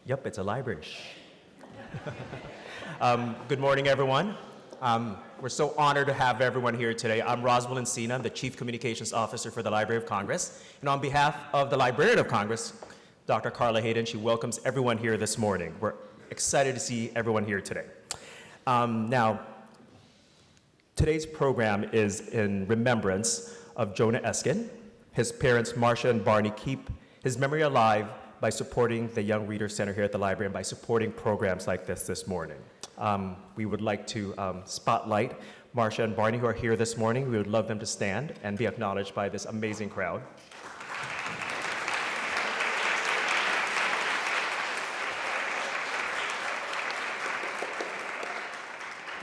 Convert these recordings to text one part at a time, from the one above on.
Yep, it's a library. Good morning, everyone. We're so honored to have everyone here today. I'm Roswell Encina. I'm the Chief Communications Officer for the Library of Congress. And on behalf of the Librarian of Congress, Dr. Carla Hayden, she welcomes everyone here this morning. We're excited to see everyone here today. Now, today's program is in remembrance of Jonah Eskin. His parents, Marcia and Barney, keep his memory alive by supporting the Young Reader Center here at the library and by supporting programs like this morning. We would like to spotlight Marcia and Barney, who are here this morning. We would love them to stand and be acknowledged by this amazing crowd.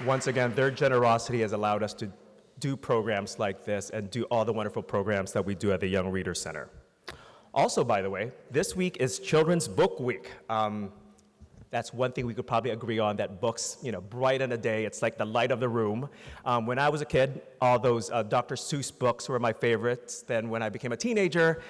Once again, their generosity has allowed us to do programs like this and do all the wonderful programs that we do at the Young Reader Center. Also, by the way, this week is Children's Book Week. That's one thing we could probably agree on, that books, brighten a day. It's like the light of the room. When I was a kid, all those Dr. Seuss books were my favorites. Then when I became a teenager,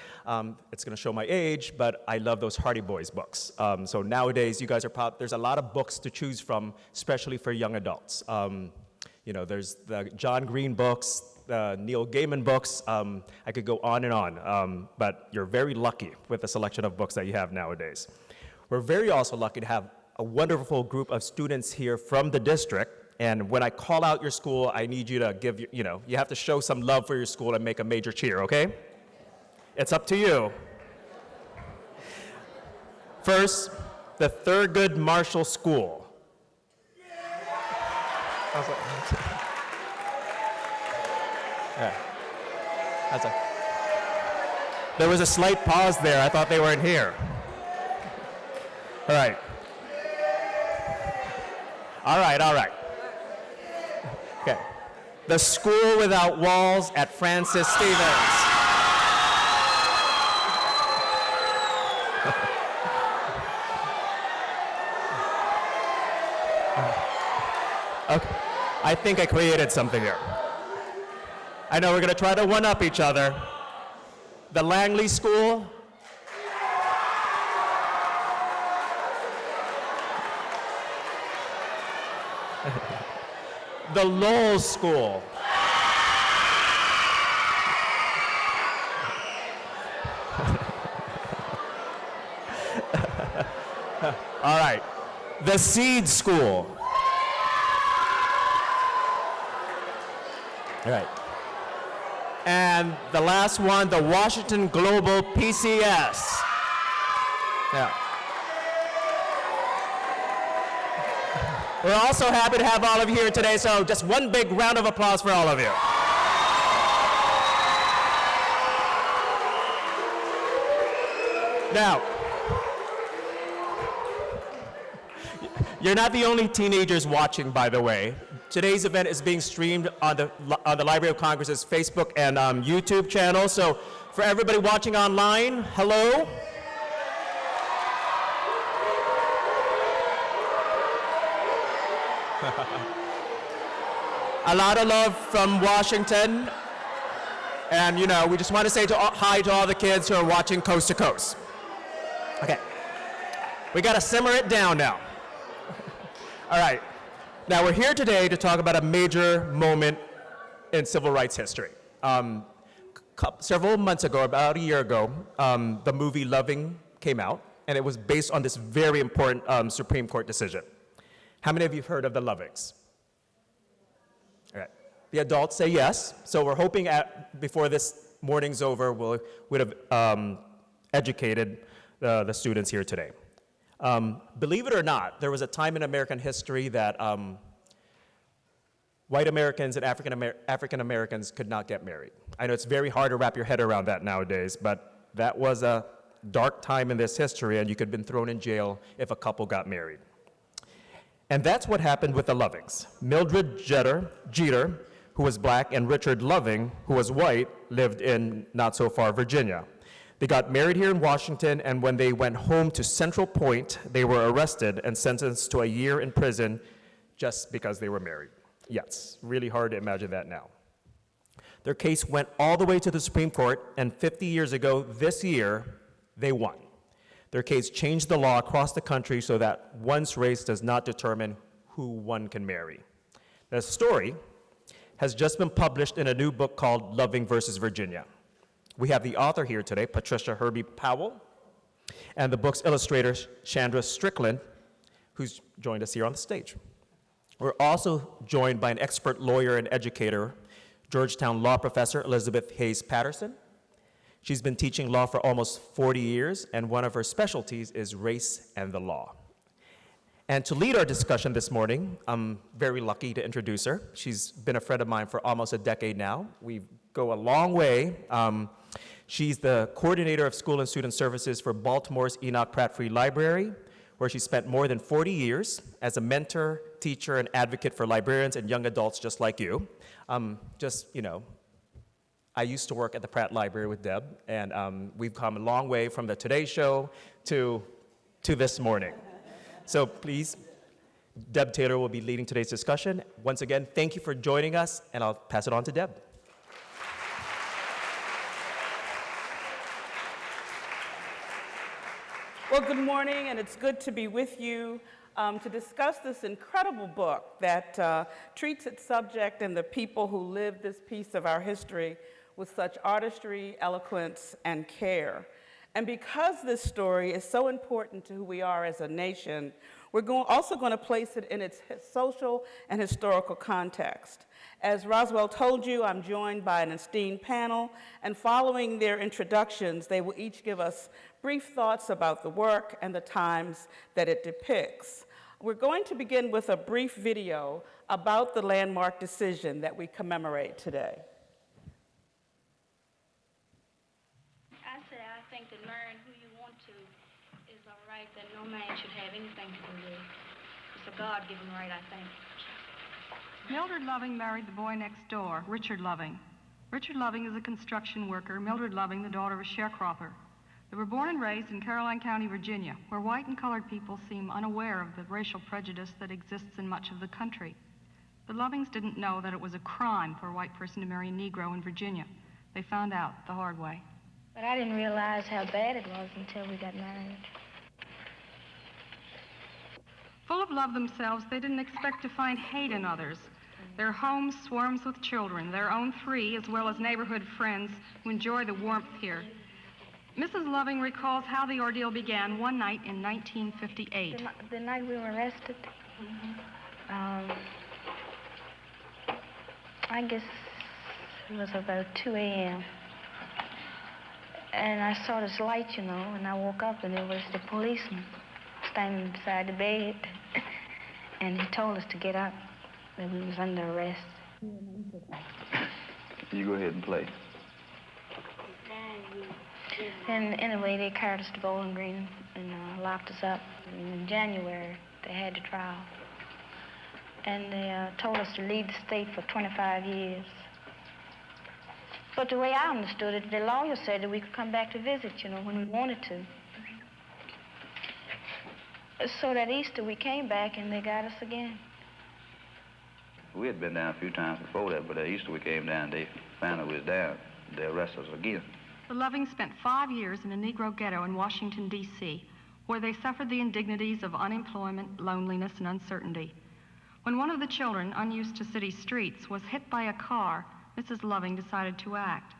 it's gonna show my age, but I love those Hardy Boys books. So nowadays, you guys are there's a lot of books to choose from, especially for young adults. There's the John Green books, Neil Gaiman books. I could go on and on, but you're very lucky with the selection of books that you have nowadays. We're very also lucky to have a wonderful group of students here from the district. And when I call out your school, I need you to give, you have to show some love for your school and make a major cheer, okay? It's up to you. First, the Thurgood Marshall School. Yeah. There was a slight pause there. I thought they weren't here. All right. All right. Okay. The School Without Walls at Francis Stevens. Okay. I think I created something here. I know we're going to try to one-up each other. The Langley School. The Lowell School. All right. The Seed School. All right. And the last one, the Washington Global PCS. Yeah. We're also happy to have all of you here today, so just one big round of applause for all of you. Now, you're not the only teenagers watching, by the way. Today's event is being streamed on the Library of Congress's Facebook and YouTube channel. So for everybody watching online, hello. A lot of love from Washington. And we just want to say hi to all the kids who are watching coast to coast. Okay. We got to simmer it down now. All right. Now, we're here today to talk about a major moment in civil rights history. Several months ago, about a year ago, the movie Loving came out, and it was based on this very important Supreme Court decision. How many of you have heard of the Lovings? All right. The adults say yes, so we're hoping before this morning's over, we'd have educated the students here today. Believe it or not, there was a time in American history that white Americans and African Americans could not get married. I know it's very hard to wrap your head around that nowadays, but that was a dark time in this history, and you could have been thrown in jail if a couple got married. And that's what happened with the Lovings. Mildred Jeter, who was black, and Richard Loving, who was white, lived in not so far Virginia. They got married here in Washington, and when they went home to Central Point, they were arrested and sentenced to a year in prison just because they were married. Yes, really hard to imagine that now. Their case went all the way to the Supreme Court, and 50 years ago this year, they won. Their case changed the law across the country so that one's race does not determine who one can marry. The story has just been published in a new book called Loving versus Virginia. We have the author here today, Patricia Hruby Powell, and the book's illustrator, Shadra Strickland, who's joined us here on the stage. We're also joined by an expert lawyer and educator, Georgetown law professor Elizabeth Hayes Patterson. She's been teaching law for almost 40 years, and one of her specialties is race and the law. And to lead our discussion this morning, I'm very lucky to introduce her. She's been a friend of mine for almost a decade now. We go a long way. She's the coordinator of school and student services for Baltimore's Enoch Pratt Free Library, where she spent more than 40 years as a mentor, teacher, and advocate for librarians and young adults just like you. I used to work at the Pratt Library with Deb, and we've come a long way from the Today Show to this morning. So please, Deb Taylor will be leading today's discussion. Once again, thank you for joining us, and I'll pass it on to Deb. Well, good morning, and it's good to be with you to discuss this incredible book that treats its subject and the people who lived this piece of our history with such artistry, eloquence, and care. And because this story is so important to who we are as a nation, we're also going to place it in its social and historical context. As Roswell told you, I'm joined by an esteemed panel, and following their introductions, they will each give us brief thoughts about the work and the times that it depicts. We're going to begin with a brief video about the landmark decision that we commemorate today. I think that marrying who you want to is a right that no man should have anything to do with. It's a God-given right, I think. Mildred Loving married the boy next door, Richard Loving. Richard Loving is a construction worker, Mildred Loving the daughter of a sharecropper. They were born and raised in Caroline County, Virginia, where white and colored people seem unaware of the racial prejudice that exists in much of the country. The Lovings didn't know that it was a crime for a white person to marry a Negro in Virginia. They found out the hard way. But I didn't realize how bad it was until we got married. Full of love themselves, they didn't expect to find hate in others. Their home swarms with children, their own 3, as well as neighborhood friends who enjoy the warmth here. Mrs. Loving recalls how the ordeal began one night in 1958. The night we were arrested, I guess it was about 2 a.m. And I saw this light, you know, and I woke up and it was the policeman standing beside the bed. And he told us to get up, that we was under arrest. You go ahead and play. And anyway, they carried us to Bowling Green and locked us up. And in January, they had the trial. And they told us to leave the state for 25 years. But the way I understood it, the lawyer said that we could come back to visit, you know, when we wanted to. So that Easter, we came back and they got us again. We had been down a few times before that, but at Easter we came down, they found out we was down. They arrested us again. The Lovings spent 5 years in a Negro ghetto in Washington, D.C., where they suffered the indignities of unemployment, loneliness, and uncertainty. When one of the children, unused to city streets, was hit by a car, Mrs. Loving decided to act.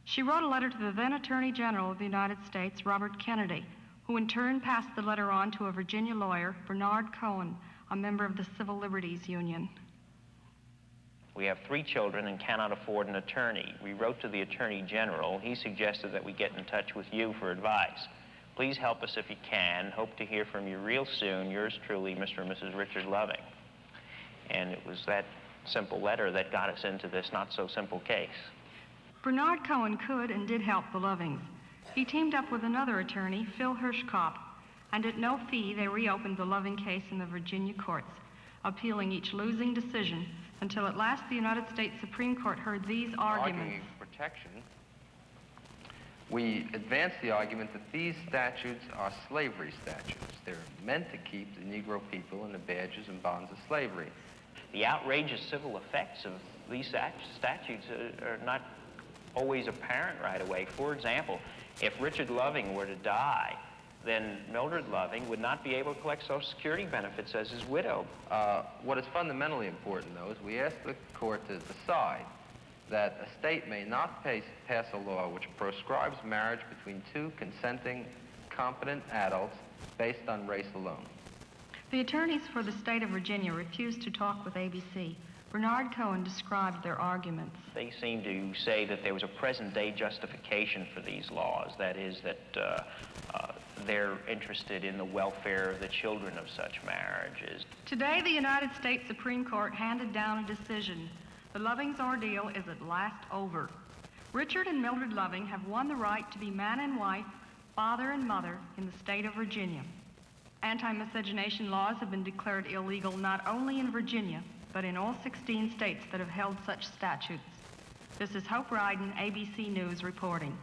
She wrote a letter to the then Attorney General of the United States, Robert Kennedy, who in turn passed the letter on to a Virginia lawyer, Bernard Cohen, a member of the Civil Liberties Union. We have 3 children and cannot afford an attorney. We wrote to the Attorney General. He suggested that we get in touch with you for advice. Please help us if you can. Hope to hear from you real soon. Yours truly, Mr. and Mrs. Richard Loving. And it was that simple letter that got us into this not-so-simple case. Bernard Cohen could and did help the Lovings. He teamed up with another attorney, Phil Hirschkopf, and at no fee they reopened the Loving case in the Virginia courts, appealing each losing decision until at last the United States Supreme Court heard these arguments. Arguing protection, we advance the argument that these statutes are slavery statutes. They're meant to keep the Negro people in the badges and bonds of slavery. The outrageous civil effects of these statutes are not always apparent right away. For example, if Richard Loving were to die, then Mildred Loving would not be able to collect Social Security benefits as his widow. What is fundamentally important, though, is we ask the court to decide that a state may not pass a law which proscribes marriage between two consenting, competent adults based on race alone. The attorneys for the state of Virginia refused to talk with ABC. Bernard Cohen described their arguments. They seem to say that there was a present-day justification for these laws. That is, that they're interested in the welfare of the children of such marriages. Today, the United States Supreme Court handed down a decision. The Loving's ordeal is at last over. Richard and Mildred Loving have won the right to be man and wife, father and mother in the state of Virginia. Anti-miscegenation laws have been declared illegal not only in Virginia, but in all 16 states that have held such statutes. This is Hope Ryden, ABC News, reporting.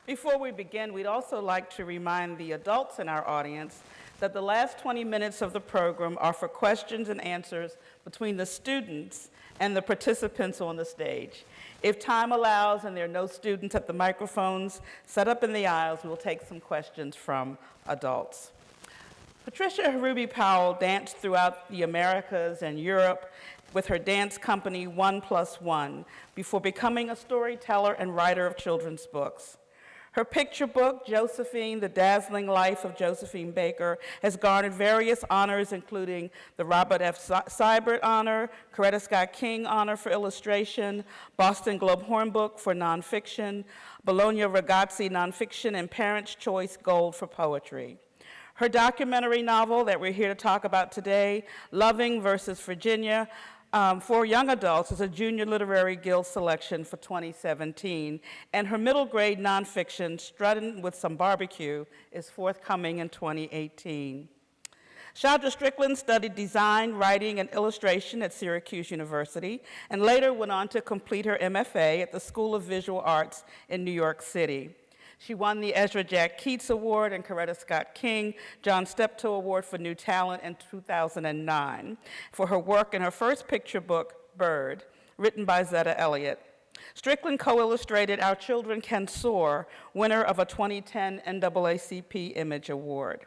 Before we begin, we'd also like to remind the adults in our audience that the last 20 minutes of the program are for questions and answers between the students and the participants on the stage. If time allows and there are no students at the microphones set up in the aisles, we'll take some questions from adults. Patricia Hruby Powell danced throughout the Americas and Europe with her dance company 1+1 before becoming a storyteller and writer of children's books. Her picture book, Josephine, The Dazzling Life of Josephine Baker, has garnered various honors, including the Robert F. Seibert Honor, Coretta Scott King Honor for illustration, Boston Globe Hornbook for nonfiction, Bologna Ragazzi Nonfiction, and Parents' Choice Gold for poetry. Her documentary novel that we're here to talk about today, Loving versus Virginia, for young adults, is a Junior Literary Guild selection for 2017, and her middle grade nonfiction, Struttin' with Some Barbecue, is forthcoming in 2018. Shadra Strickland studied design, writing, and illustration at Syracuse University, and later went on to complete her MFA at the School of Visual Arts in New York City. She won the Ezra Jack Keats Award and Coretta Scott King John Steptoe Award for New Talent in 2009 for her work in her first picture book, Bird, written by Zetta Elliott. Strickland co-illustrated Our Children Can Soar, winner of a 2010 NAACP Image Award.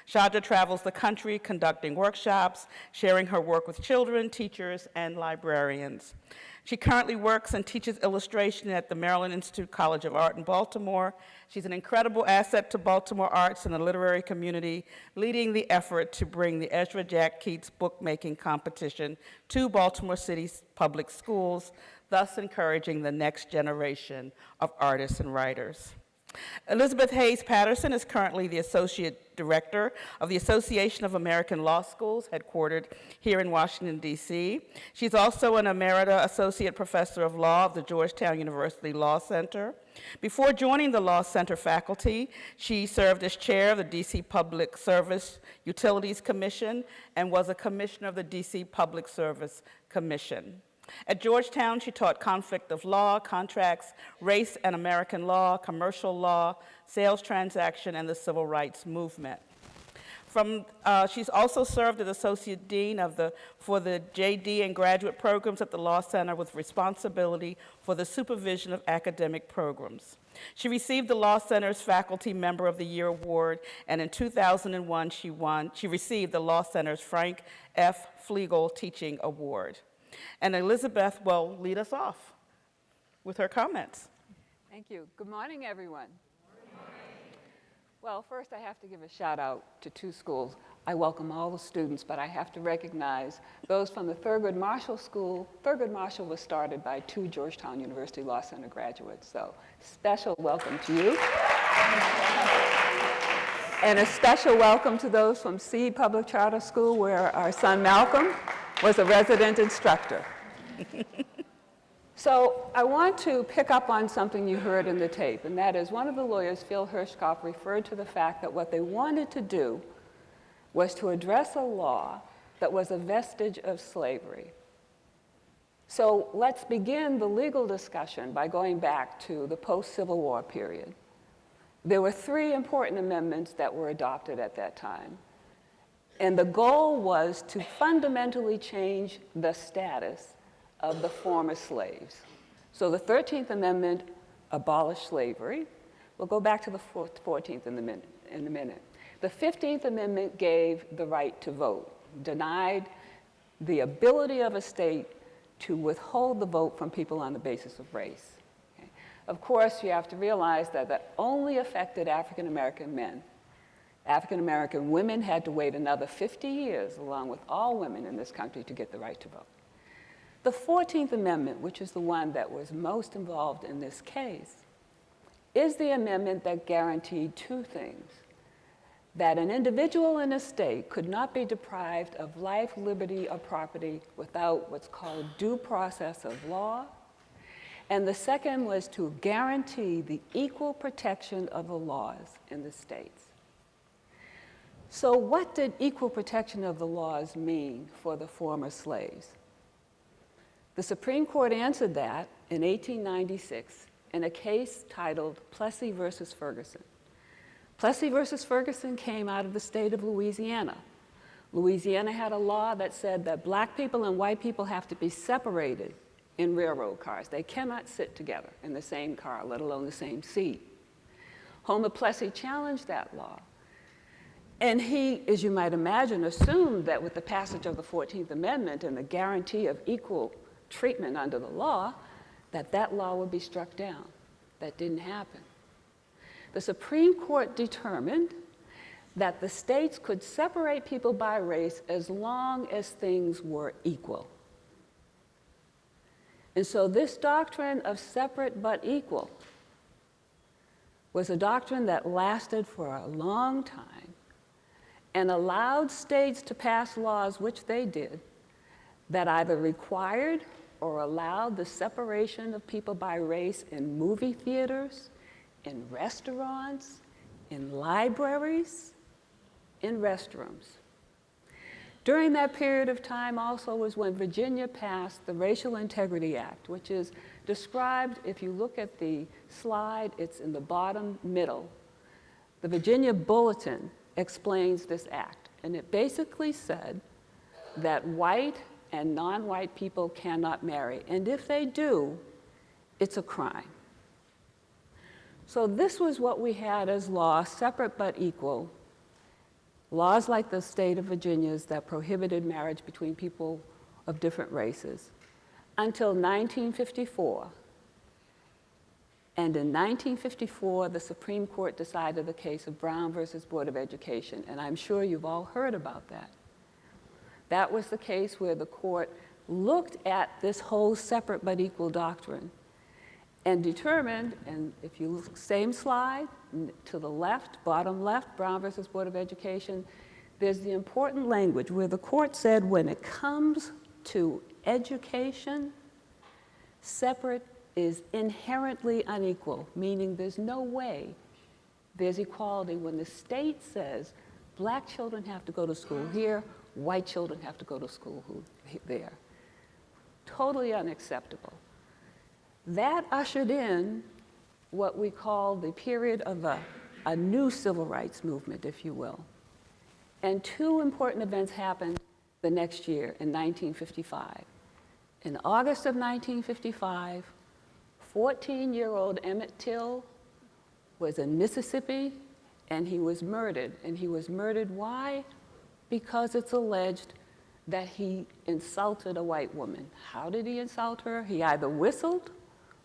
Shadra travels the country conducting workshops, sharing her work with children, teachers, and librarians. She currently works and teaches illustration at the Maryland Institute College of Art in Baltimore. She's an incredible asset to Baltimore arts and the literary community, leading the effort to bring the Ezra Jack Keats bookmaking competition to Baltimore City's public schools, thus encouraging the next generation of artists and writers. Elizabeth Hayes Patterson is currently the Associate Director of the Association of American Law Schools, headquartered here in Washington, D.C. She's also an Emerita Associate Professor of Law of the Georgetown University Law Center. Before joining the Law Center faculty, she served as chair of the D.C. Public Service Utilities Commission and was a commissioner of the D.C. Public Service Commission. At Georgetown, she taught conflict of law, contracts, race and American law, commercial law, sales transaction, and the civil rights movement. She's also served as Associate Dean for the JD and graduate programs at the Law Center with responsibility for the supervision of academic programs. She received the Law Center's Faculty Member of the Year Award, and in 2001, she received the Law Center's Frank F. Flegel Teaching Award. And Elizabeth will lead us off with her comments. Thank you. Good morning, everyone. Well, first I have to give a shout out to two schools. I welcome all the students, but I have to recognize those from the Thurgood Marshall School. Thurgood Marshall was started by two Georgetown University Law Center graduates, so special welcome to you. And a special welcome to those from Seed Public Charter School, where our son Malcolm was a resident instructor. So I want to pick up on something you heard in the tape, and that is one of the lawyers, Phil Hirschkopf, referred to the fact that what they wanted to do was to address a law that was a vestige of slavery. So let's begin the legal discussion by going back to the post-Civil War period. There were three important amendments that were adopted at that time. And the goal was to fundamentally change the status of the former slaves. So the 13th Amendment abolished slavery. We'll go back to the 14th in a minute. The 15th Amendment gave the right to vote, denied the ability of a state to withhold the vote from people on the basis of race. Okay? Of course, you have to realize that that only affected African American men. African American women had to wait another 50 years, along with all women in this country, to get the right to vote. The 14th Amendment, which is the one that was most involved in this case, is the amendment that guaranteed two things: that an individual in a state could not be deprived of life, liberty, or property without what's called due process of law. And the second was to guarantee the equal protection of the laws in the states. So what did equal protection of the laws mean for the former slaves? The Supreme Court answered that in 1896 in a case titled Plessy versus Ferguson. Plessy versus Ferguson came out of the state of Louisiana. Louisiana had a law that said that black people and white people have to be separated in railroad cars. They cannot sit together in the same car, let alone the same seat. Homer Plessy challenged that law. And he, as you might imagine, assumed that with the passage of the 14th Amendment and the guarantee of equal treatment under the law, that that law would be struck down. That didn't happen. The Supreme Court determined that the states could separate people by race as long as things were equal. And so this doctrine of separate but equal was a doctrine that lasted for a long time and allowed states to pass laws, which they did, that either required or allowed the separation of people by race in movie theaters, in restaurants, in libraries, in restrooms. During that period of time also was when Virginia passed the Racial Integrity Act, which is described, if you look at the slide, it's in the bottom middle. The Virginia Bulletin explains this act, and it basically said that white and non-white people cannot marry, and if they do, it's a crime. So this was what we had as law, separate but equal. Laws like the state of Virginia's that prohibited marriage between people of different races until 1954. And in 1954, the Supreme Court decided the case of Brown versus Board of Education, and I'm sure you've all heard about that. That was the case where the court looked at this whole separate but equal doctrine and determined, and if you look, same slide, to the left, bottom left, Brown versus Board of Education, there's the important language where the court said when it comes to education, separate is inherently unequal, meaning there's no way there's equality when the state says black children have to go to school here, white children have to go to school there. Totally unacceptable. That ushered in what we call the period of a new civil rights movement, if you will. And two important events happened the next year in 1955. In August of 1955, 14-year-old Emmett Till was in Mississippi, and he was murdered. And he was murdered, why? Because it's alleged that he insulted a white woman. How did he insult her? He either whistled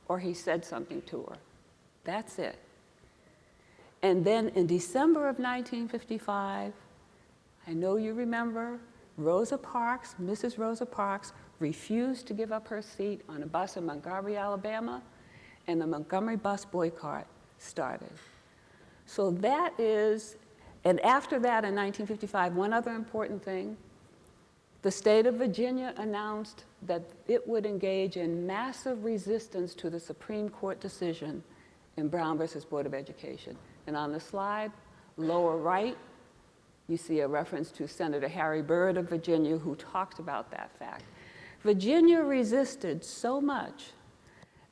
or he said something to her. That's it. And then in December of 1955, I know you remember, Rosa Parks, Mrs. Rosa Parks, refused to give up her seat on a bus in Montgomery, Alabama, and the Montgomery bus boycott started. So that is, and after that in 1955, one other important thing, the state of Virginia announced that it would engage in massive resistance to the Supreme Court decision in Brown versus Board of Education. And on the slide, lower right, you see a reference to Senator Harry Byrd of Virginia, who talked about that fact. Virginia resisted so much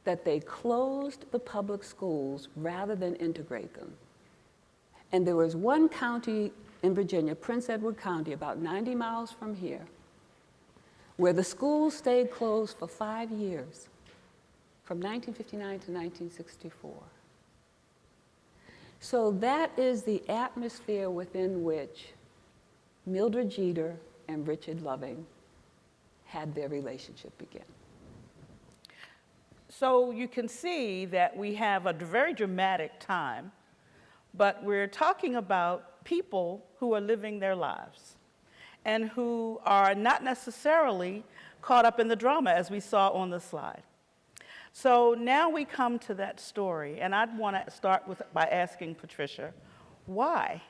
that they closed the public schools rather than integrate them. And there was one county in Virginia, Prince Edward County, about 90 miles from here, where the schools stayed closed for 5 years, from 1959 to 1964. So that is the atmosphere within which Mildred Jeter and Richard Loving had their relationship begin. So you can see that we have a very dramatic time, but we're talking about people who are living their lives and who are not necessarily caught up in the drama, as we saw on the slide. So now we come to that story, and I'd want to start by asking Patricia, why?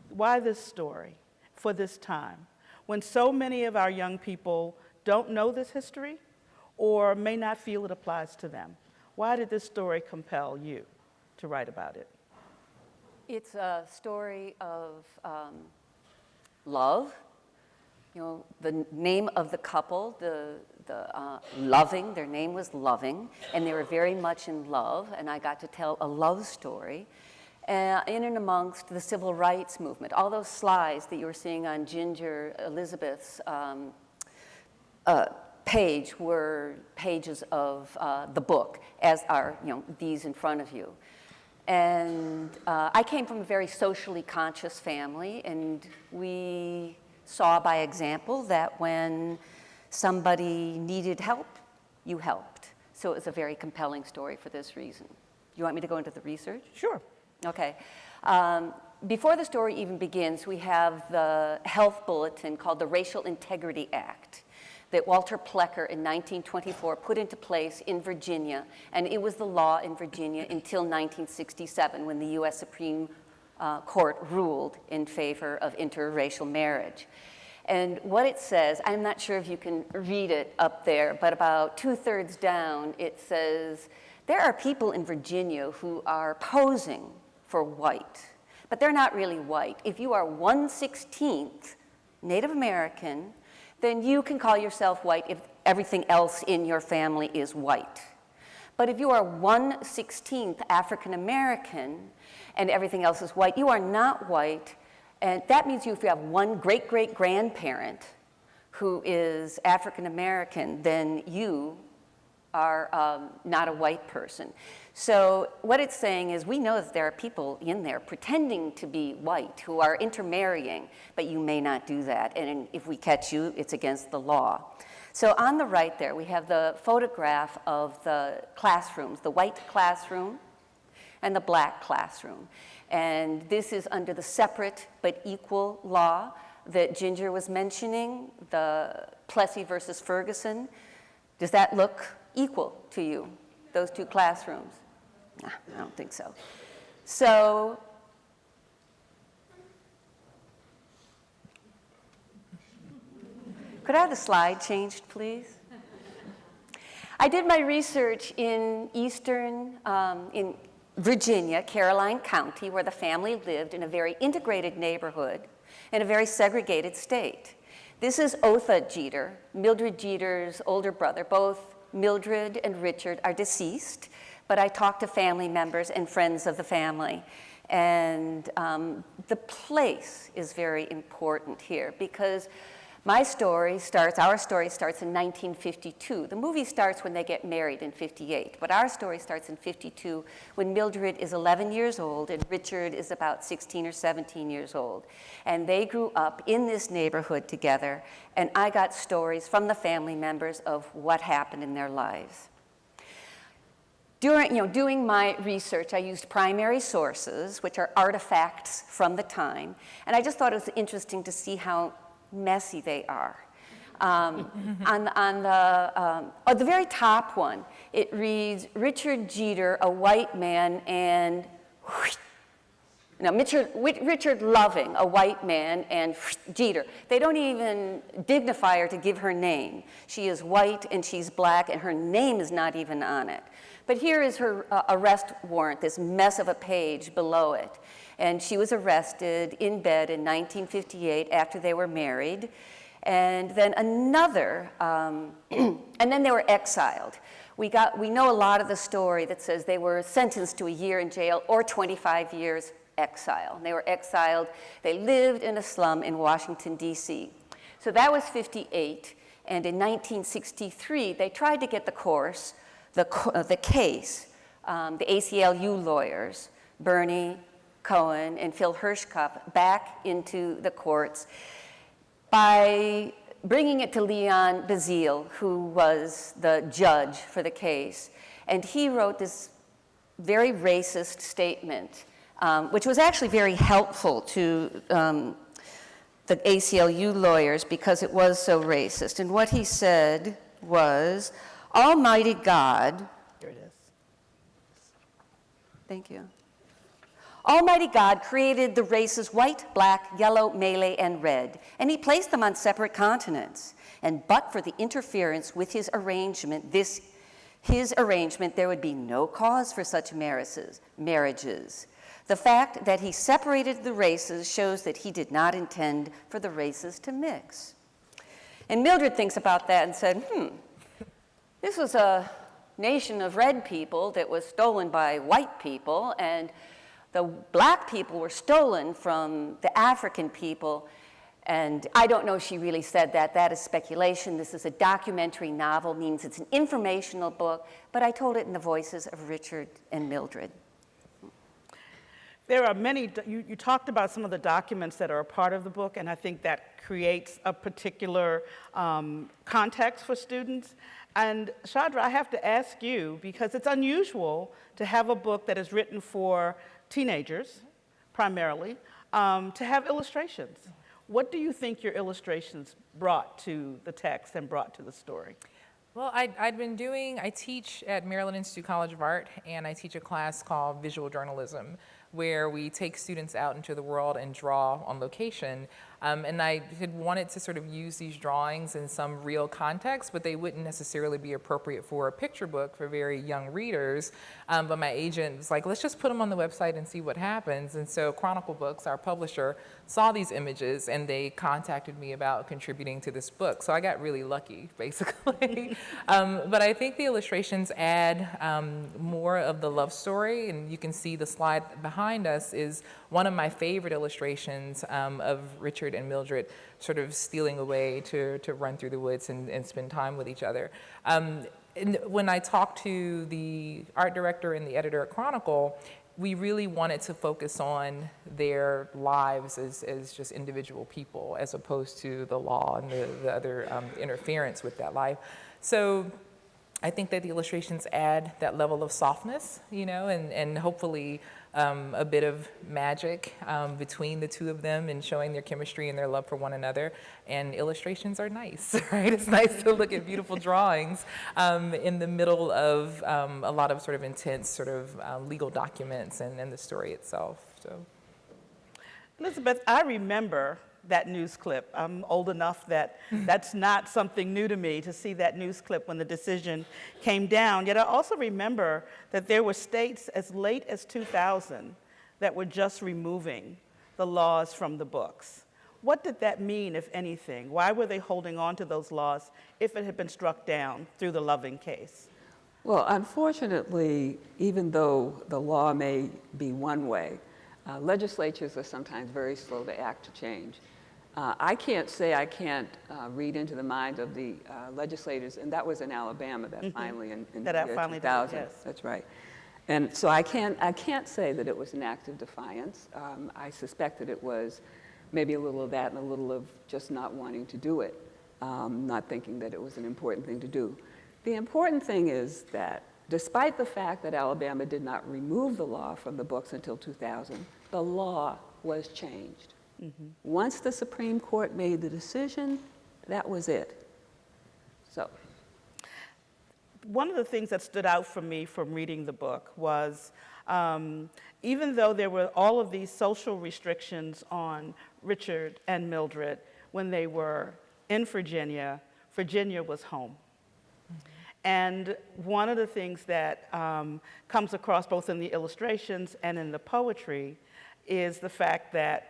Why this story for this time, when so many of our young people don't know this history or may not feel it applies to them? Why did this story compel you to write about it? It's a story of love. You know, the name of the couple, the Loving, their name was Loving, and they were very much in love, and I got to tell a love story in and amongst the civil rights movement. All those slides that you were seeing on Ginger Elizabeth's page were pages of the book, as are, you know, these in front of you. And I came from a very socially conscious family, and we saw by example that when somebody needed help, you helped. So it was a very compelling story for this reason. You want me to go into the research? Sure. Okay. Before the story even begins, we have the health bulletin called the Racial Integrity Act that Walter Plecker in 1924 put into place in Virginia, and it was the law in Virginia until 1967 when the US Supreme Court ruled in favor of interracial marriage. And what it says, I'm not sure if you can read it up there, but about 2/3 down, it says, there are people in Virginia who are posing for white, but they're not really white. If you are 1/16 Native American, then you can call yourself white if everything else in your family is white. But if you are 1/16 African American and everything else is white, you are not white. And that means if you have one great-great-grandparent who is African American, then you are not a white person. So what it's saying is we know that there are people in there pretending to be white who are intermarrying, but you may not do that. And if we catch you, it's against the law. So on the right there, we have the photograph of the classrooms, the white classroom and the black classroom. And this is under the separate but equal law that Ginger was mentioning, the Plessy versus Ferguson. Does that look equal to you, those two classrooms? Nah, I don't think so. So, could I have the slide changed, please? I did my research in in Virginia, Caroline County, where the family lived in a very integrated neighborhood in a very segregated state. This is Otha Jeter, Mildred Jeter's older brother. Both Mildred and Richard are deceased, but I talked to family members and friends of the family. And the place is very important here because our story starts in 1952. The movie starts when they get married in 58, but our story starts in 52 when Mildred is 11 years old and Richard is about 16 or 17 years old. And they grew up in this neighborhood together, and I got stories from the family members of what happened in their lives. Doing my research, I used primary sources, which are artifacts from the time, and I just thought it was interesting to see how messy they are. On the very top one, it reads, Richard Jeter, a white man, and Richard Loving, a white man, and Jeter. They don't even dignify her to give her name. She is white and she's black and her name is not even on it. But here is her arrest warrant, this mess of a page below it. And she was arrested in bed in 1958 after they were married. And then and then they were exiled. We know a lot of the story that says they were sentenced to a year in jail or 25 years exile. And they were exiled. They lived in a slum in Washington, D.C. So that was 58. And in 1963, they tried to get the case, the ACLU lawyers, Bernie Cohen and Phil Hirschkopf, back into the courts by bringing it to Leon Bazile, who was the judge for the case. And he wrote this very racist statement, which was actually very helpful to the ACLU lawyers because it was so racist. And what he said was, Almighty God, Here it is. thank you. Almighty God created the races white, black, yellow, Malay, and red, and he placed them on separate continents. And but for the interference with his arrangement, there would be no cause for such marriages. The fact that he separated the races shows that he did not intend for the races to mix. And Mildred thinks about that and said, this was a nation of red people that was stolen by white people, and the black people were stolen from the African people. And I don't know if she really said that. That is speculation. This is a documentary novel, means it's an informational book, but I told it in the voices of Richard and Mildred. There are many, you talked about some of the documents that are a part of the book, and I think that creates a particular context for students. And Shadra, I have to ask you, because it's unusual to have a book that is written for teenagers, primarily, to have illustrations. What do you think your illustrations brought to the text and brought to the story? Well, I teach at Maryland Institute College of Art, and I teach a class called Visual Journalism, where we take students out into the world and draw on location. And I had wanted to sort of use these drawings in some real context, but they wouldn't necessarily be appropriate for a picture book for very young readers. But my agent was like, let's just put them on the website and see what happens. And so Chronicle Books, our publisher, saw these images and they contacted me about contributing to this book. So I got really lucky, basically. But I think the illustrations add more of the love story, and you can see the slide behind us is one of my favorite illustrations of Richard and Mildred sort of stealing away to run through the woods and spend time with each other. And when I talked to the art director and the editor at Chronicle, we really wanted to focus on their lives as just individual people, as opposed to the law and the other interference with that life. So I think that the illustrations add that level of softness, you know, and hopefully a bit of magic between the two of them and showing their chemistry and their love for one another. And illustrations are nice, right? It's nice to look at beautiful drawings in the middle of a lot of sort of intense sort of legal documents and the story itself. So, Elizabeth, I remember that news clip. I'm old enough that that's not something new to me to see that news clip when the decision came down. Yet I also remember that there were states as late as 2000 that were just removing the laws from the books. What did that mean, if anything? Why were they holding on to those laws if it had been struck down through the Loving case? Well, unfortunately, even though the law may be one way, legislatures are sometimes very slow to act to change. I can't say I can't read into the mind of the legislators, and that was in Alabama that finally in that year finally 2000. did, yes. That's right. And so I can't say that it was an act of defiance. I suspect that it was maybe a little of that and a little of just not wanting to do it, not thinking that it was an important thing to do. The important thing is that despite the fact that Alabama did not remove the law from the books until 2000, the law was changed. Once the Supreme Court made the decision, that was it. So, one of the things that stood out for me from reading the book was even though there were all of these social restrictions on Richard and Mildred when they were in Virginia, Virginia was home. And one of the things that comes across both in the illustrations and in the poetry is the fact that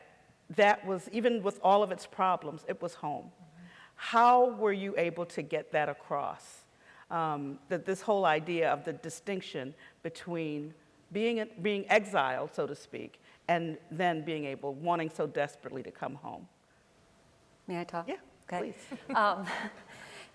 that was, even with all of its problems, it was home. How were you able to get that across? That this whole idea of the distinction between being exiled, so to speak, and then wanting so desperately to come home. May I talk? Yeah, Okay. please.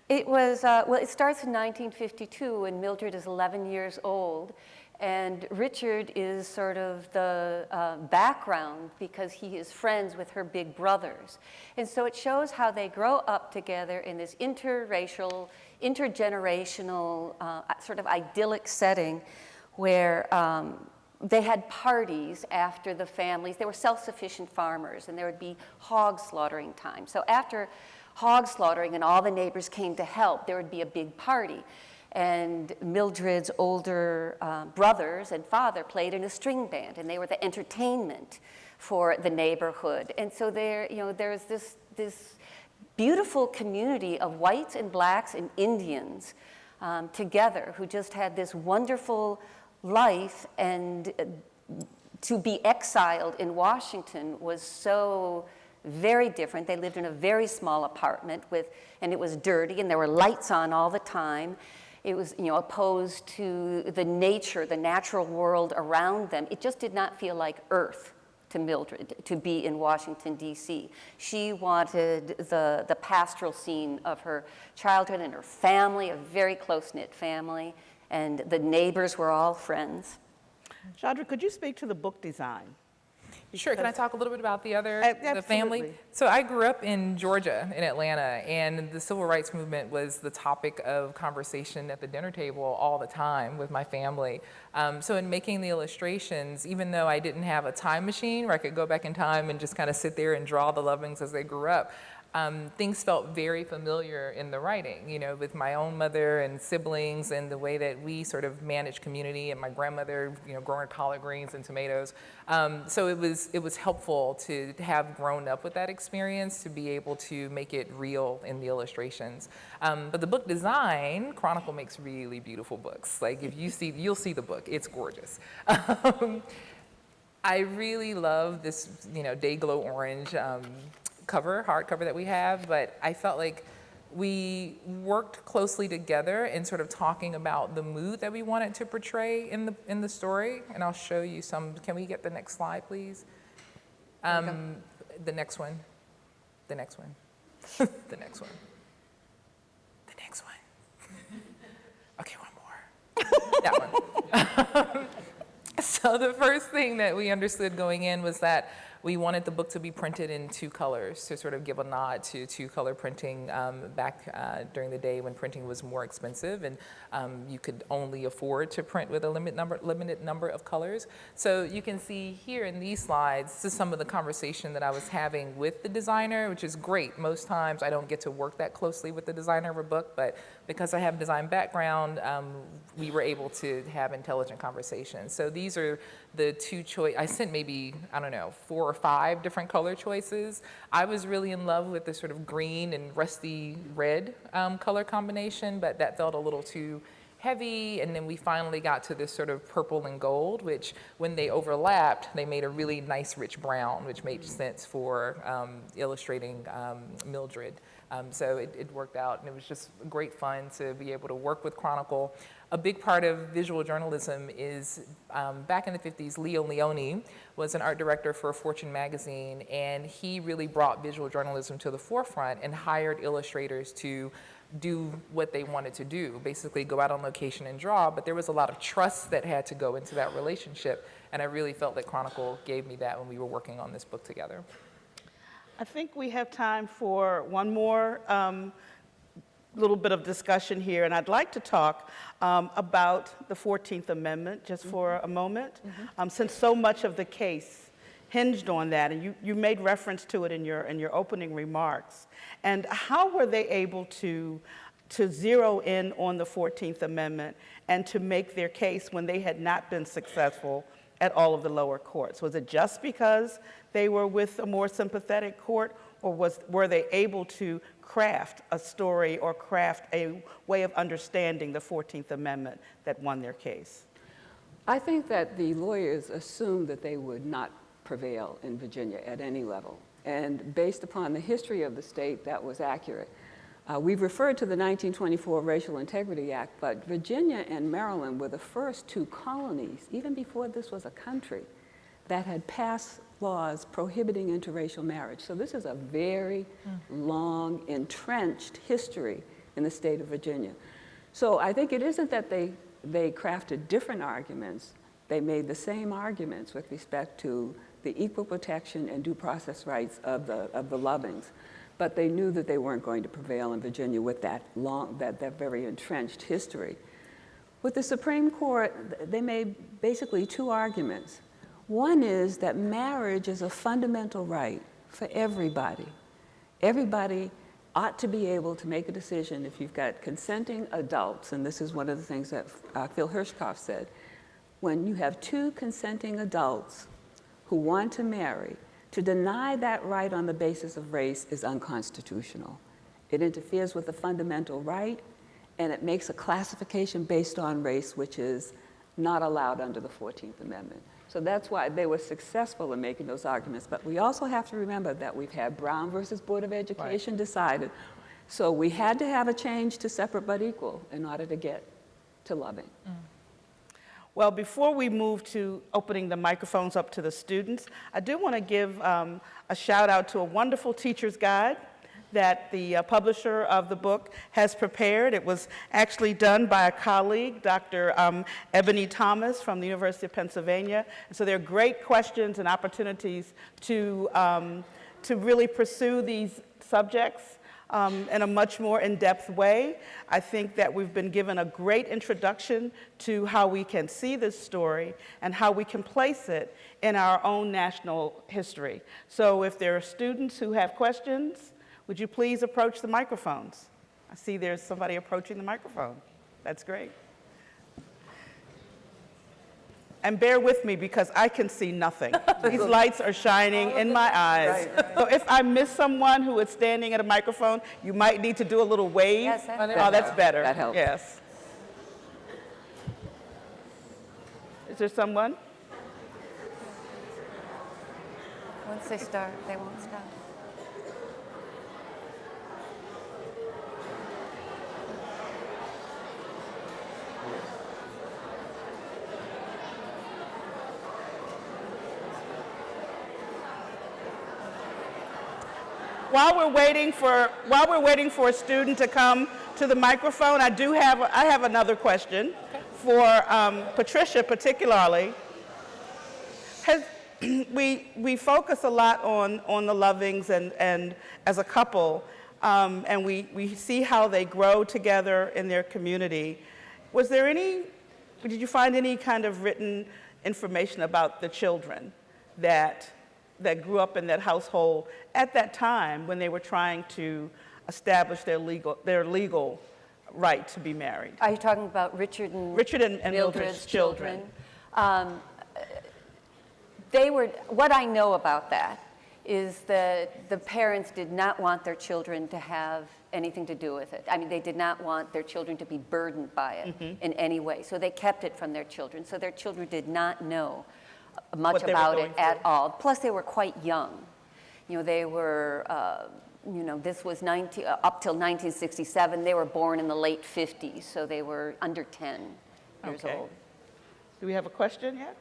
It was, well, it starts in 1952 when Mildred is 11 years old, and Richard is sort of the background because he is friends with her big brothers. And so it shows how they grow up together in this interracial, intergenerational, sort of idyllic setting where they had parties after the families. They were self-sufficient farmers, and there would be hog slaughtering time. So after hog slaughtering and all the neighbors came to help, there would be a big party. And Mildred's older brothers and father played in a string band, and they were the entertainment for the neighborhood. And so there's this beautiful community of whites and blacks and Indians together who just had this wonderful life, and to be exiled in Washington was so very different. They lived in a very small apartment and it was dirty, and there were lights on all the time. It was, opposed to the nature, the natural world around them. It just did not feel like Earth to Mildred to be in Washington, D.C. She wanted the pastoral scene of her childhood and her family, a very close-knit family, and the neighbors were all friends. Shadra, could you speak to the book design? Sure, can I talk a little bit about the Absolutely. family? So I grew up in Georgia, in Atlanta, and the civil rights movement was the topic of conversation at the dinner table all the time with my family. So in making the illustrations, even though I didn't have a time machine where I could go back in time and just kind of sit there and draw the lovings as they grew up, things felt very familiar in the writing, with my own mother and siblings and the way that we sort of managed community, and my grandmother, growing collard greens and tomatoes. So it was helpful to have grown up with that experience to be able to make it real in the illustrations. But the book design, Chronicle makes really beautiful books. Like if you'll see the book, it's gorgeous. I really love this, day glow orange hardcover that we have, but I felt like we worked closely together in sort of talking about the mood that we wanted to portray in the story, and I'll show you some. Can we get the next slide, please? The next one. The next one. The next one. The next one. Okay, one more. That one. So the first thing that we understood going in was that we wanted the book to be printed in 2 colors to sort of give a nod to 2-color printing back during the day when printing was more expensive and you could only afford to print with a limited number of colors. So you can see here in these slides, this is some of the conversation that I was having with the designer, which is great. Most times I don't get to work that closely with the designer of a book, but because I have a design background, we were able to have intelligent conversations. So these are the 2 choices. I sent maybe, 4 or 5 different color choices. I was really in love with the sort of green and rusty red color combination, but that felt a little too heavy. And then we finally got to this sort of purple and gold, which when they overlapped, they made a really nice rich brown, which made sense for illustrating Mildred. So it worked out, and it was just great fun to be able to work with Chronicle. A big part of visual journalism is, back in the 50s, Leo Leone was an art director for Fortune magazine, and he really brought visual journalism to the forefront and hired illustrators to do what they wanted to do, basically go out on location and draw, but there was a lot of trust that had to go into that relationship, and I really felt that Chronicle gave me that when we were working on this book together. I think we have time for one more little bit of discussion here, and I'd like to talk about the 14th Amendment just for a moment, since so much of the case hinged on that, and you made reference to it in your opening remarks. And how were they able to zero in on the 14th Amendment and to make their case when they had not been successful at all of the lower courts? Was it just because they were with a more sympathetic court, or were they able to craft a story or craft a way of understanding the 14th Amendment that won their case? I think that the lawyers assumed that they would not prevail in Virginia at any level. And based upon the history of the state, that was accurate. We've referred to the 1924 Racial Integrity Act, but Virginia and Maryland were the first 2 colonies, even before this was a country, that had passed laws prohibiting interracial marriage. So this is a very long, entrenched history in the state of Virginia. So I think it isn't that they crafted different arguments. They made the same arguments with respect to the equal protection and due process rights of the Lovings. But they knew that they weren't going to prevail in Virginia with that very entrenched history. With the Supreme Court, they made basically two arguments. One is that marriage is a fundamental right for everybody. Everybody ought to be able to make a decision if you've got consenting adults, and this is one of the things that Phil Hirschkopf said. When you have two consenting adults who want to marry, to deny that right on the basis of race is unconstitutional. It interferes with the fundamental right, and it makes a classification based on race, which is not allowed under the 14th Amendment. So that's why they were successful in making those arguments. But we also have to remember that we've had Brown versus Board of Education decided. So we had to have a change to separate but equal in order to get to Loving. Well, before we move to opening the microphones up to the students, I do want to give a shout out to a wonderful teacher's guide that the publisher of the book has prepared. It was actually done by a colleague, Dr. Ebony Thomas from the University of Pennsylvania. And so there are great questions and opportunities to really pursue these subjects in a much more in-depth way. I think that we've been given a great introduction to how we can see this story and how we can place it in our own national history. So if there are students who have questions, would you please approach the microphones? I see there's somebody approaching the microphone. That's great. And bear with me because I can see nothing. These lights are shining in my eyes. So if I miss someone who is standing at a microphone, you might need to do a little wave. Yes, that's better. That helps. Yes. Is there someone? Once they start, they won't stop. While we're waiting for a student to come to the microphone, I have another question for Patricia particularly. We focus a lot on the Lovings and as a couple, and we see how they grow together in their community. Did you find any kind of written information about the children that grew up in that household at that time when they were trying to establish their legal right to be married? Are you talking about Richard and Mildred's children? What I know about that is that the parents did not want their children to have anything to do with it. I mean, they did not want their children to be burdened by it in any way. So they kept it from their children. So their children did not know much about it at all. Plus, they were quite young. They were, this was up till 1967. They were born in the late 50s, so they were under 10 years old. Do we have a question yet?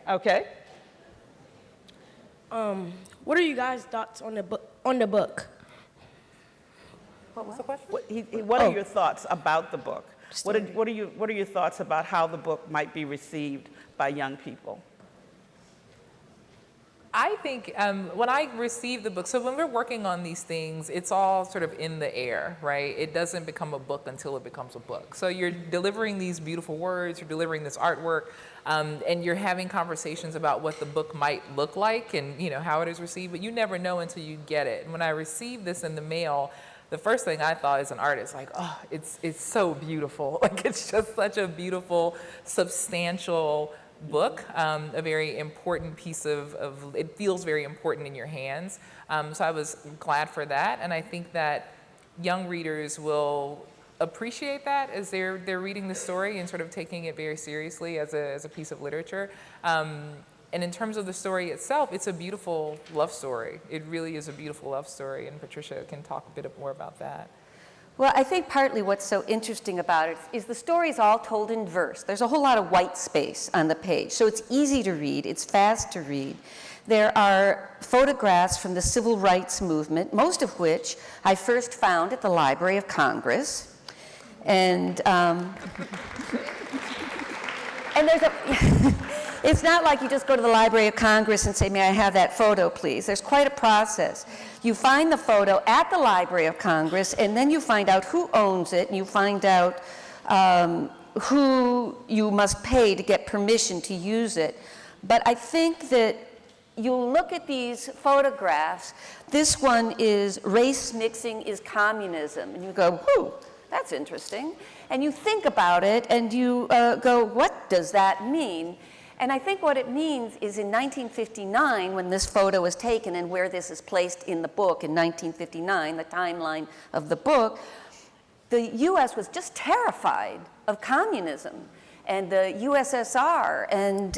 Okay. What are you guys' thoughts on the book? What was the question? What are your thoughts about the book? What are your thoughts about how the book might be received by young people? I think when I received the book, so when we're working on these things, it's all sort of in the air, right? It doesn't become a book until it becomes a book. So you're delivering these beautiful words, you're delivering this artwork, and you're having conversations about what the book might look like and how it is received, but you never know until you get it. And when I received this in the mail, the first thing I thought as an artist, like, oh, it's so beautiful. Like, it's just such a beautiful, substantial book, a very important piece of it feels very important in your hands. So I was glad for that, and I think that young readers will appreciate that as they're reading the story and sort of taking it very seriously as a piece of literature. And in terms of the story itself, it's a beautiful love story. It really is a beautiful love story, and Patricia can talk a bit more about that. Well, I think partly what's so interesting about it is the story is all told in verse. There's a whole lot of white space on the page, so it's easy to read, it's fast to read. There are photographs from the civil rights movement, most of which I first found at the Library of Congress. And there's a, it's not like you just go to the Library of Congress and say, may I have that photo, please? There's quite a process. You find the photo at the Library of Congress, and then you find out who owns it, and you find out who you must pay to get permission to use it. But I think that you look at these photographs, this one is race mixing is communism, and you go, whew, that's interesting. And you think about it, and you go, what does that mean? And I think what it means is in 1959, when this photo was taken and where this is placed in the book in 1959, the timeline of the book, the US was just terrified of communism and the USSR, and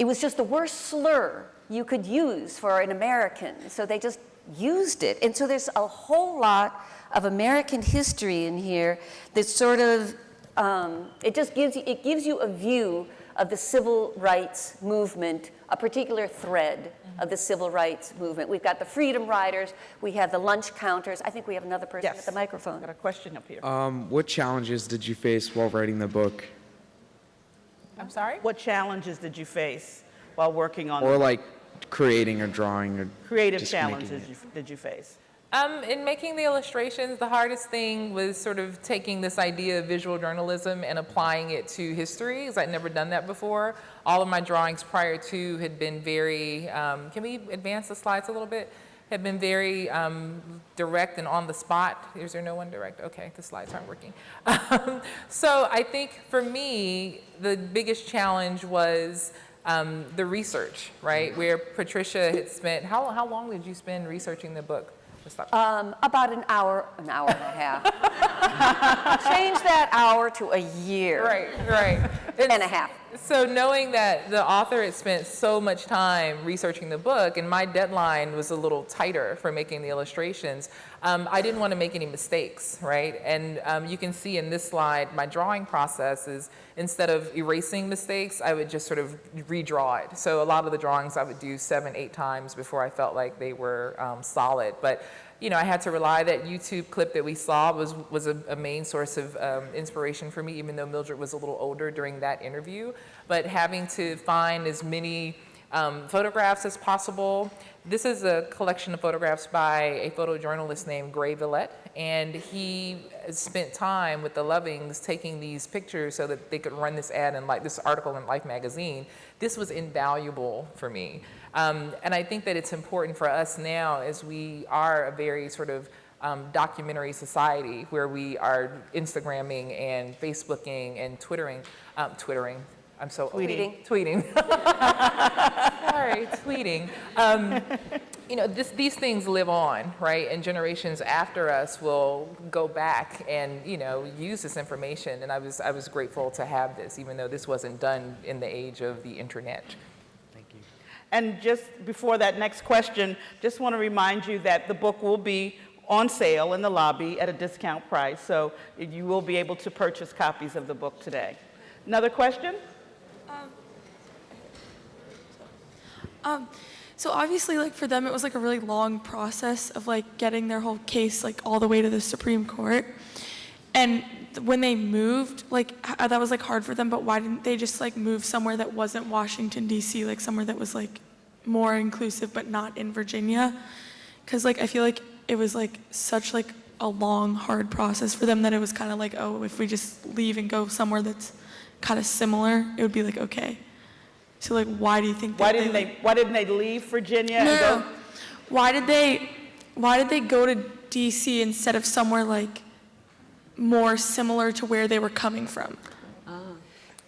it was just the worst slur you could use for an American. So they just used it. And so there's a whole lot of American history in here that sort of, it gives you a view of the civil rights movement, a particular thread of the civil rights movement. We've got the Freedom Riders, we have the lunch counters. I think we have another person at the microphone. Got a question up here. What challenges did you face while writing the book? I'm sorry? What challenges did you face while working on Or like creating or drawing or creative just challenges did you face? In making the illustrations, the hardest thing was sort of taking this idea of visual journalism and applying it to history, because I'd never done that before. All of my drawings prior to had been very, can we advance the slides a little bit? Had been very direct and on the spot. Is there no one direct? Okay, the slides aren't working. So I think for me, the biggest challenge was the research, right? Where Patricia had spent, how long did you spend researching the book? About an hour and a half. Change that hour to a year. Right. And a half. So knowing that the author had spent so much time researching the book, and my deadline was a little tighter for making the illustrations, I didn't want to make any mistakes, right? And you can see in this slide, my drawing process is, instead of erasing mistakes, I would just sort of redraw it. So a lot of the drawings I would do 7-8 times before I felt like they were solid. But you know, I had to rely, that YouTube clip that we saw was a main source of inspiration for me, even though Mildred was a little older during that interview. But having to find as many photographs as possible. This is a collection of photographs by a photojournalist named Gray Villette, and he spent time with the Lovings taking these pictures so that they could run this ad and this article in Life magazine. This was invaluable for me. And I think that it's important for us now, as we are a very sort of documentary society where we are Instagramming and Facebooking and Twittering. I'm so Tweeting. Tweeting. Sorry, tweeting. You know, these things live on, right? And generations after us will go back and, you know, use this information. And I was grateful to have this, even though this wasn't done in the age of the internet. Thank you. And just before that next question, just want to remind you that the book will be on sale in the lobby at a discount price. So you will be able to purchase copies of the book today. Another question? So obviously, like, for them, it was like a really long process of like getting their whole case like all the way to the Supreme Court. And when they moved, like that was like hard for them, but why didn't they just like move somewhere that wasn't Washington, D.C., like somewhere that was like more inclusive but not in Virginia? Because like I feel like it was like such like a long, hard process for them that it was kind of like, oh, if we just leave and go somewhere that's kind of similar, it would be like okay. So like, why do you think? Why didn't they leave Virginia? No. Why did they go to D.C. instead of somewhere like more similar to where they were coming from?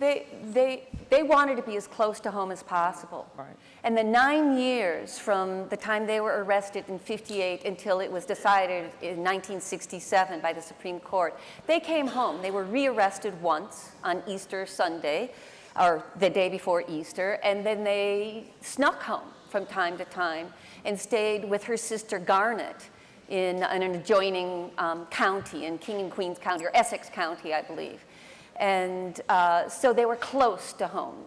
They wanted to be as close to home as possible. Right. And the 9 years from the time they were arrested in '58 until it was decided in 1967 by the Supreme Court, they came home. They were rearrested once on Easter Sunday, or the day before Easter, and then they snuck home from time to time and stayed with her sister Garnet in an adjoining county, in King and Queens County, or Essex County, I believe. And so they were close to home.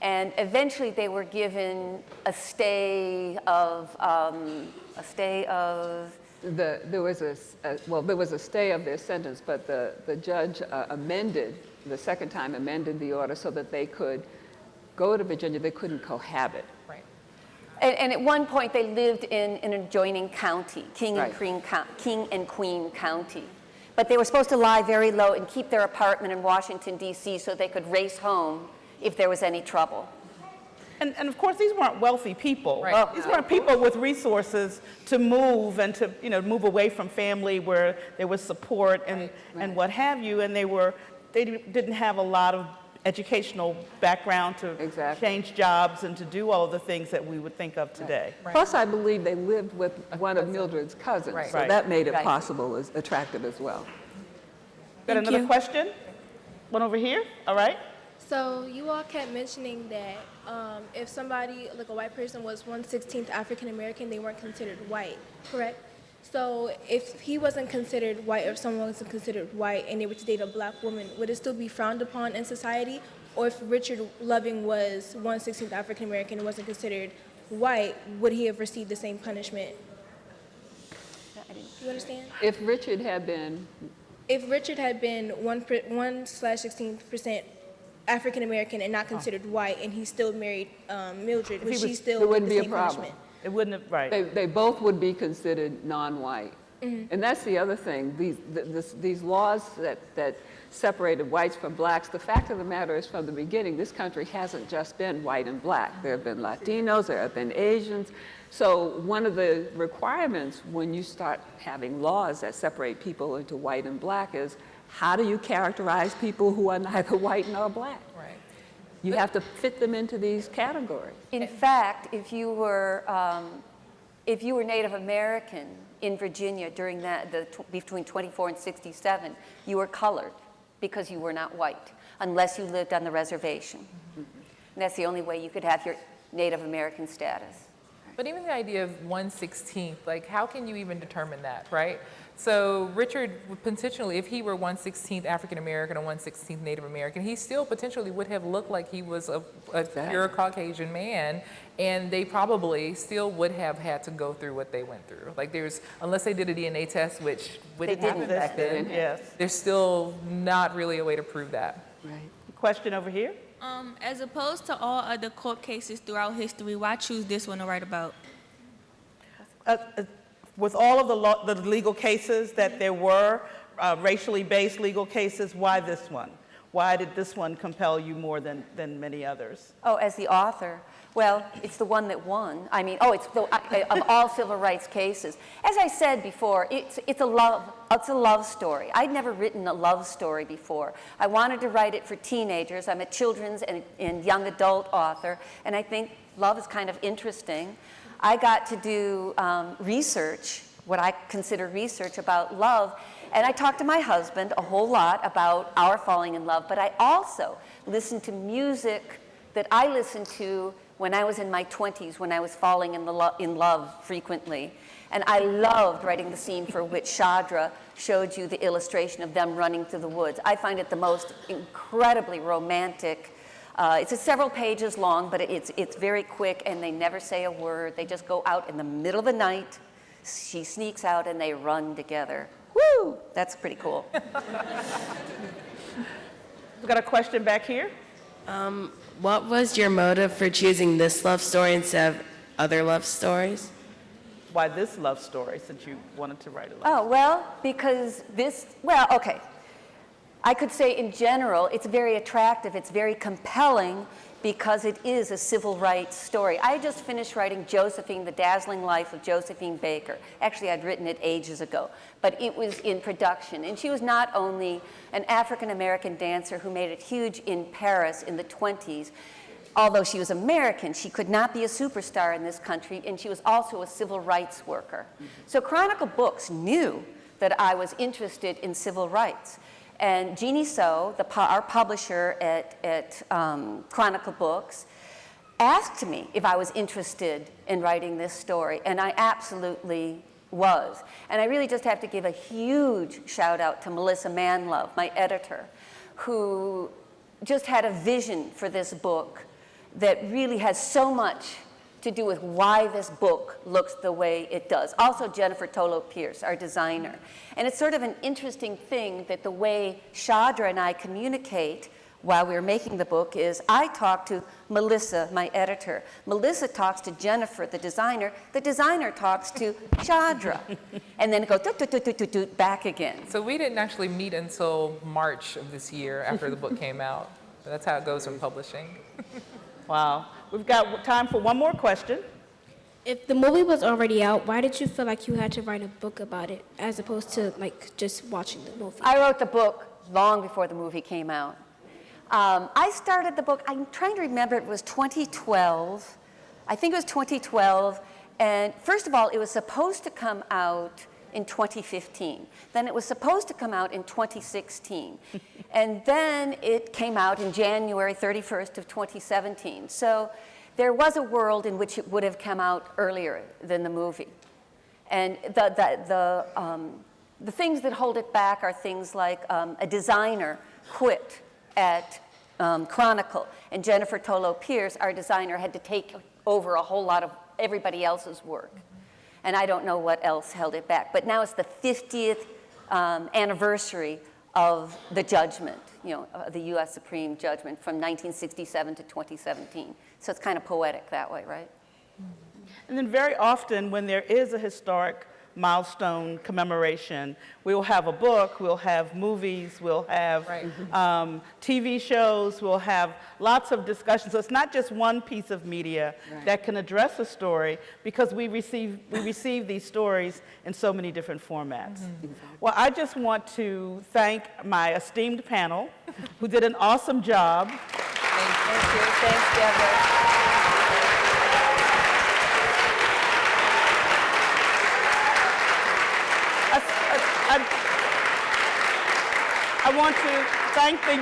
And eventually they were given a stay of, There was a stay of their sentence, but the judge amended, the second time amended the order so that they could go to Virginia. They couldn't cohabit. Right. And at one point they lived in an adjoining county, King Right. and Queen County. But they were supposed to lie very low and keep their apartment in Washington, D.C. so they could race home if there was any trouble. And of course, these weren't wealthy people. Right. These weren't people with resources to move and to, move away from family where there was support and what have you. And they didn't have a lot of educational background to change jobs and to do all of the things that we would think of today. Right. Plus, I believe they lived with one of Mildred's cousins, Right. so that made it possible, as attractive as well. Got another question? One over here, all right. So you all kept mentioning that if somebody, like a white person, was 1/16 African American, they weren't considered white, correct? So if he wasn't considered white, or if someone wasn't considered white and they were to date a black woman, would it still be frowned upon in society? Or if Richard Loving was 1/16 African American and wasn't considered white, would he have received the same punishment? You understand? If Richard had been... If Richard had been 1/16% African American and not considered white, and he still married Mildred, would she still There wouldn't get be the a same problem. punishment? It wouldn't have, right. They both would be considered non-white. And that's the other thing. These laws that separated whites from blacks, the fact of the matter is, from the beginning, this country hasn't just been white and black. There have been Latinos, there have been Asians. So one of the requirements when you start having laws that separate people into white and black is, how do you characterize people who are neither white nor black? Right. You have to fit them into these categories. In fact, if you were Native American in Virginia during between 24 and 67, you were colored because you were not white, unless you lived on the reservation. And that's the only way you could have your Native American status. But even the idea of 1/16, like how can you even determine that, right? So Richard would potentially, if he were 1/16 African American or 1/16 Native American, he still potentially would have looked like he was a pure Caucasian man, and they probably still would have had to go through what they went through. Like unless they did a DNA test, which wouldn't happen back then, Yes. there's still not really a way to prove that. Right. Question over here. As opposed to all other court cases throughout history, why choose this one to write about? With all of the legal cases that there were, racially based legal cases, why this one? Why did this one compel you more than many others? Oh, as the author, well, it's the one that won. I mean, it's of all civil rights cases. As I said before, it's a love story. I'd never written a love story before. I wanted to write it for teenagers. I'm a children's and young adult author, and I think love is kind of interesting. I got to do research, what I consider research about love, and I talked to my husband a whole lot about our falling in love, but I also listened to music that I listened to when I was in my 20s, when I was falling in love frequently. And I loved writing the scene for which Shadra showed you the illustration of them running through the woods. I find it the most incredibly romantic. It's several pages long, but it's very quick, and they never say a word. They just go out in the middle of the night. She sneaks out, and they run together. Woo! That's pretty cool. We've got a question back here. What was your motive for choosing this love story instead of other love stories? Why this love story, since you wanted to write a love story? Oh, well, because okay. I could say in general, it's very attractive, it's very compelling, because it is a civil rights story. I just finished writing Josephine, The Dazzling Life of Josephine Baker. Actually, I'd written it ages ago, but it was in production. And she was not only an African-American dancer who made it huge in Paris in the 20s, although she was American, she could not be a superstar in this country, and she was also a civil rights worker. So Chronicle Books knew that I was interested in civil rights. And Jeannie So, our publisher at Chronicle Books, asked me if I was interested in writing this story, and I absolutely was. And I really just have to give a huge shout out to Melissa Manlove, my editor, who just had a vision for this book that really has so much to do with why this book looks the way it does. Also Jennifer Tolo Pierce, our designer. And it's sort of an interesting thing that the way Shadra and I communicate while we were making the book is I talk to Melissa, my editor. Melissa talks to Jennifer, the designer talks to Shadra. And then it goes back again. So we didn't actually meet until March of this year after the book came out. But that's how it goes in publishing. Wow. We've got time for one more question. If the movie was already out, why did you feel like you had to write a book about it as opposed to like just watching the movie? I wrote the book long before the movie came out. I started the book, I'm trying to remember, it was 2012. I think it was 2012. And first of all, it was supposed to come out in 2015. Then it was supposed to come out in 2016. And then it came out in January 31st of 2017. So there was a world in which it would have come out earlier than the movie. And the things that hold it back are things like a designer quit at Chronicle, and Jennifer Tolo Pierce, our designer, had to take over a whole lot of everybody else's work. And I don't know what else held it back. But now it's the 50th anniversary of the judgment, the U.S. Supreme judgment from 1967 to 2017. So it's kind of poetic that way, right? And then very often when there is a historic milestone commemoration, we will have a book, we'll have movies, we'll have TV shows, we'll have lots of discussions. So it's not just one piece of media that can address a story, because we receive these stories in so many different formats. Well, I just want to thank my esteemed panel who did an awesome job. Thank you. Thanks, Deborah. I want to thank the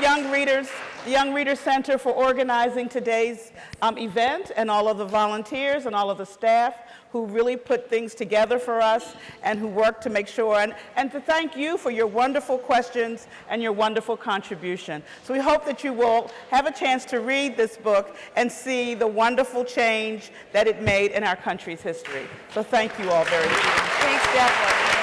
Young Readers Center for organizing today's event, and all of the volunteers and all of the staff who really put things together for us and who worked to make sure, and to thank you for your wonderful questions and your wonderful contribution. So we hope that you will have a chance to read this book and see the wonderful change that it made in our country's history. So thank you all very much. Thanks, Deborah.